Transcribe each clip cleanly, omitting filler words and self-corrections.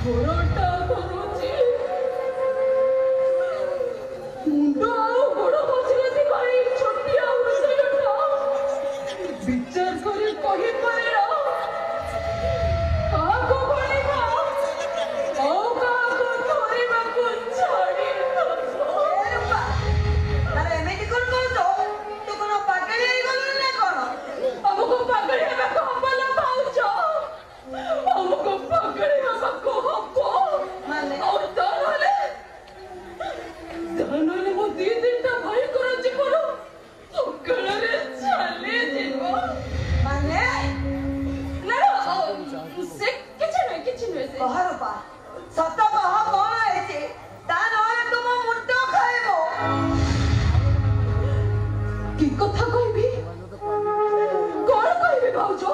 ଘୋରଟା କରୁଛି ମୁଣ୍ଡ ଆଉ ଗୋଡ଼ ମଝିରେ ଥିବା ଏଇ ଛୋଟିଆ ହୃଦୟଟା ବିଚାର କରି କହିପାରେ କାହାକୁ ଭଳିବା ଆଉ କାହାକୁ ଧରିବାକୁ ଛାଡ଼ି ଏମିତି କଣ କହୁଛ? ତୁ କଣ ପାଗଳି ହେଇଗଲୁ ନା କଣ? ଆମକୁ ପାଗଳି ହେବାକୁ ହବ ନା ଭାଉଜ, ଆମକୁ ପାଗଳି ହେବାକୁ ହବ। ଆଉ ତା ନହେଲେ ମୋ ଦି ତିନିଟା ଭାଇଙ୍କର ଜୀବନ ଅକାଳରେ ଚାଲିଯିବ। ମାନେ ସେ କିଛି ନୁହେଁ ସେ କହ ରୂପା, ସତ କହ କଣ ହେଇଛି? ତା ନହେଲେ ତୁମ ମୁଣ୍ଡ ଖାଇବ। କି କଥା କହିବି, କଣ କହିବି ଭାଉଜ?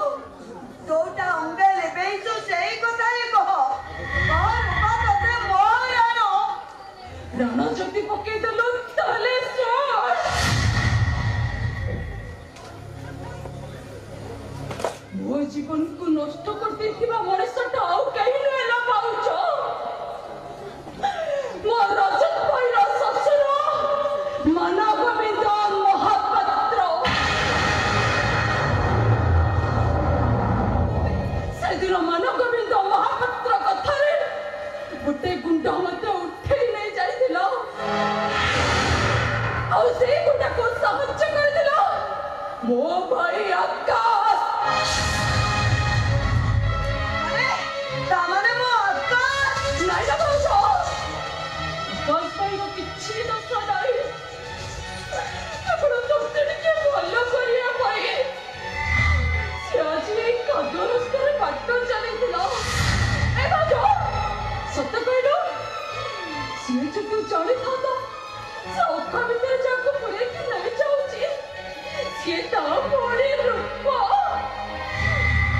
ଯୋଉଟା ଅଙ୍ଗେ ଲିଭେଇଛୁ ସେଇ କଥା ହିଁ କହ। କହ ରୂପା, ତତେ ମୋର ରାଣ ଯଦି ପକେଇଦେଲୁ ତାହେଲେ ଶୁଣ, ମୋ ଜୀବନକୁ ନଷ୍ଟ କରିଦେଇଥିବା ମଣିଷଟା ଆଉ କେହି ନୁହେଁ ନା ଭାଉଜ, ମୋ ରଜତ ଭାଇର ଶ୍ୱଶୁର ମାନଗୋବିନ୍ଦ ମହାପାତ୍ର। ସେଦିନ ମାନଗୋବିନ୍ଦ ମହାପାତ୍ର କଥାରେ ଗୋଟେ ଗୁଣ୍ଡ ମତେ ଉଠେଇ ନେଇ ଯାଇଥିଲା, ଆଉ ସେଇ ଗୁଣ୍ଡକୁ ସାହାଯ୍ୟ କରିଥିଲା ମୋ ଭାଇ ଆକାଶ। ତାମାନେ ମୋ ଆକାଶ ନାଇଁ ନା ଭାଉଜ, ଆକାଶ ଭାଇର କିଛି ଦୋଷ ନାହିଁ। ଆପଣ ତମକୁ ଟିକେ ଭଲ କରିବା ପାଇଁ ସେ ଆଜି ଏଇ କାଦୁଅ ରାସ୍ତାରେ ବାଟ ଚାଲିଥିଲା। ଏ ଭାଉଜ, ସତ କହିଲୁ, ସିଏ ଯଦି ଜାଣିଥାନ୍ତା ସେ ଅଖା ଭିତରେ ଯାହାକୁ ପୁରେଇକି ନେଇ ଯାଉଛି ସିଏ ତା ଭଳି ରୂପ,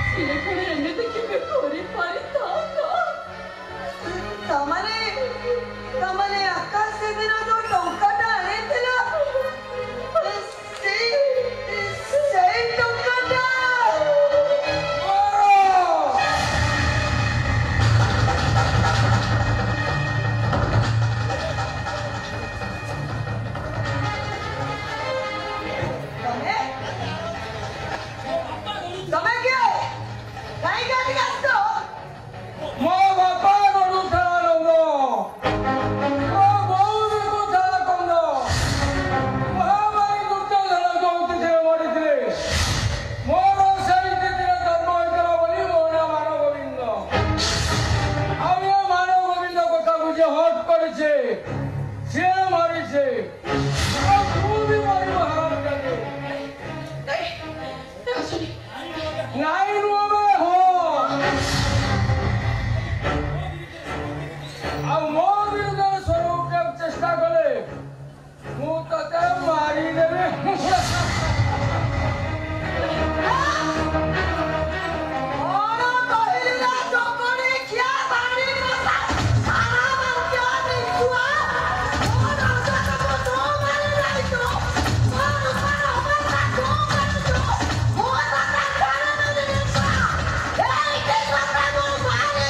ସିଏ କଣ ଏମିତି କେବେ କରିପାରିଥାନ୍ତା? ତାମାନେ ଆକାଶ ସେଦିନ ଯୋଉ ଟଙ୍କାଟା ଆଣିଥିଲା ସେଇ ଟଙ୍କାଟା ତମେ କିଏ? କାହିଁକି ଆଣିକି ଆସିଛ? ମୋ ବାପା ଗଡ଼ୁଥିଲା ରଙ୍ଗ, ମୋ ବୋଉ ବି ଗୁଥିଲା କନ୍ଦ, ମହାମାରୀ ଦୁର୍ଯୋଧନ ଯୋଉଥିରେ ମରିଥିଲେ, ମୋର ସେଇ ତିଥିରେ ଜନ୍ମ ହୋଇଥିଲା ବୋଲି ମୋ ନାଁ ମାନଗୋବିନ୍ଦ। ଆଉ ଏ ମାନଗୋବିନ୍ଦ କଥାକୁ ଯିଏ ହଟ୍ କରିছে ସିଏ ମରିছে, ଆଉ ତୁ ବି ମରିବ ହାରାମଜାଦେ। ନାଇଁ ରୁହବେ ହଁ, ଆଉ ମୋ ବିରୁଦ୍ଧରେ ସ୍ୱର ଉଠେଇବାକୁ ଚେଷ୍ଟା କଲେ ମୁଁ ତତେ ମାରିଦେବି। କଣ କହିଲି ନା ଚକଣି ଖିଆ ବାଣି ମଶା ସାରା ବାକ୍ୟ ନିଛୁଆ ମୋ ରଜତକୁ ତୁ ମାରି ଯାଇଛୁ, ମୋ ରୂପାର ଅବସ୍ଥା ତୁ କରିଛୁ, ମୋ କଥା କାରଣ ଜିନିଷ ଏଇଠି କଥା ମୁଁ ମାରି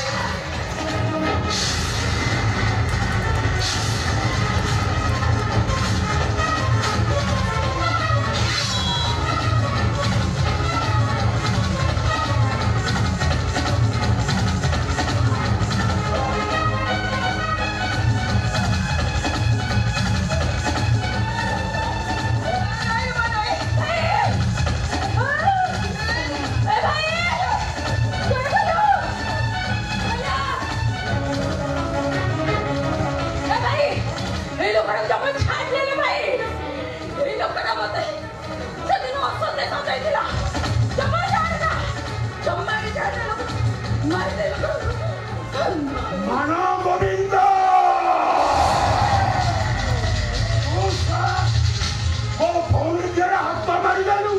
ମାନଗୋବିନ୍ଦ ମୋ ଭଉଣୀ ଦେହରେ ହାତ ମାରିଦେଲୁ।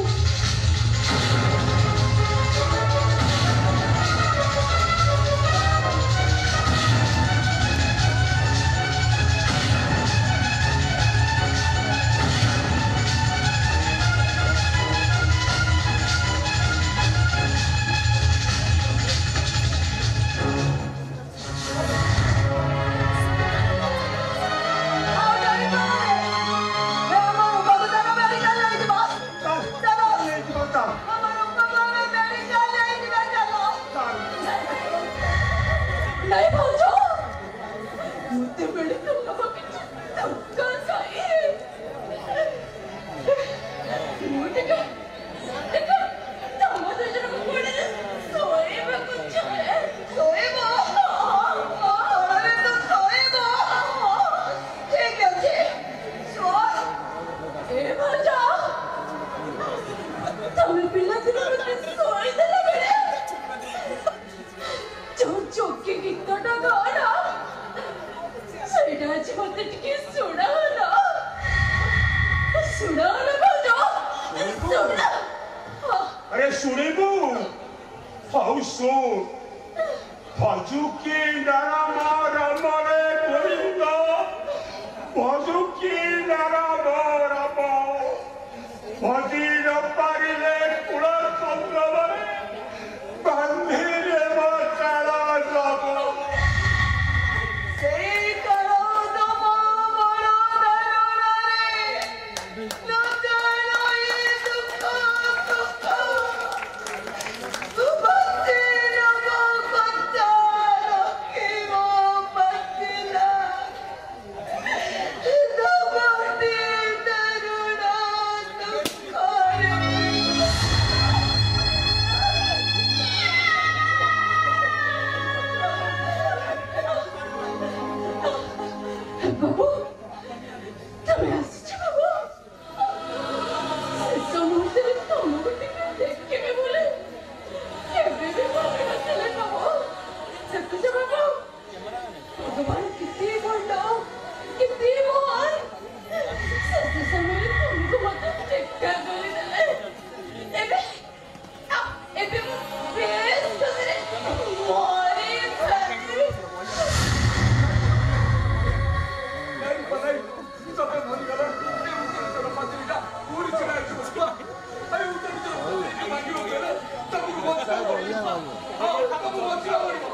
ନାଇଁ ଭାଉଜ ଯେତେବେଳେ ଟଙ୍କା ପକେଇଛି ଟଙ୍କା ସାଇ ମୁଁ ଟିକେ ତମ ଦୁଇ ଜଣଙ୍କ କୋଳରେ ଶୋଇବାକୁ ଚାହେଁ ଶୋଇବ ତ ଶୋଇବ ଠିକ ଅଛି ଶୁଅ ଏ ଭାଉଜ ତମେ ପିଲାଦିନରୁ ଶୋଇଦେଲା ବେଳେ ଯୋଉ ଚୌକି ଗୀତଟା ଗାନ ସେଇଟା ଆଜି ମତେ ଟିକେ ଶୁଣାଅନା ଭାଉଜ ଶୁଣା अरे सुनिबू हाउ सुन भजुकी नाराम रमरे गोविंद भजुकी नाराम रम भजी न पारिले कुल चंद्रवरे बांधिले मचाला सब ସେଇ କାଳ ଦମ ମୋର ଦାରୁଣରେ ନ ଜାଣଇ ଦୁଃଖ ସୁଖ ସୁଭକ୍ତି ନବ କଥା ରଖିବ ପାତିଲା ଦବଟି ଦାରୁଣ ଦୁଃଖରେ ବାବୁ ତମେ ଆସିଛ ବାବୁ ଶେଷ ମୁହୂର୍ତ୍ତରେ ତମକୁ ଟିକେ ଦେଖିବି ବୋଲି କେବେ ବି ଭାବି ନଥିଲେ ବାବୁ ଦେଖୁଛ ବାବୁ ଭଗବାନ କେତେ ଭଲ କେତେ ମହାନ ଶେଷ ସମୟରେ ତମକୁ ମତେ ଦେଖା କରିଦେଲେ ଏବେ ମୁଁ ବେଶ ଖୁସିରେ ମରିପାରିବି ତମକୁ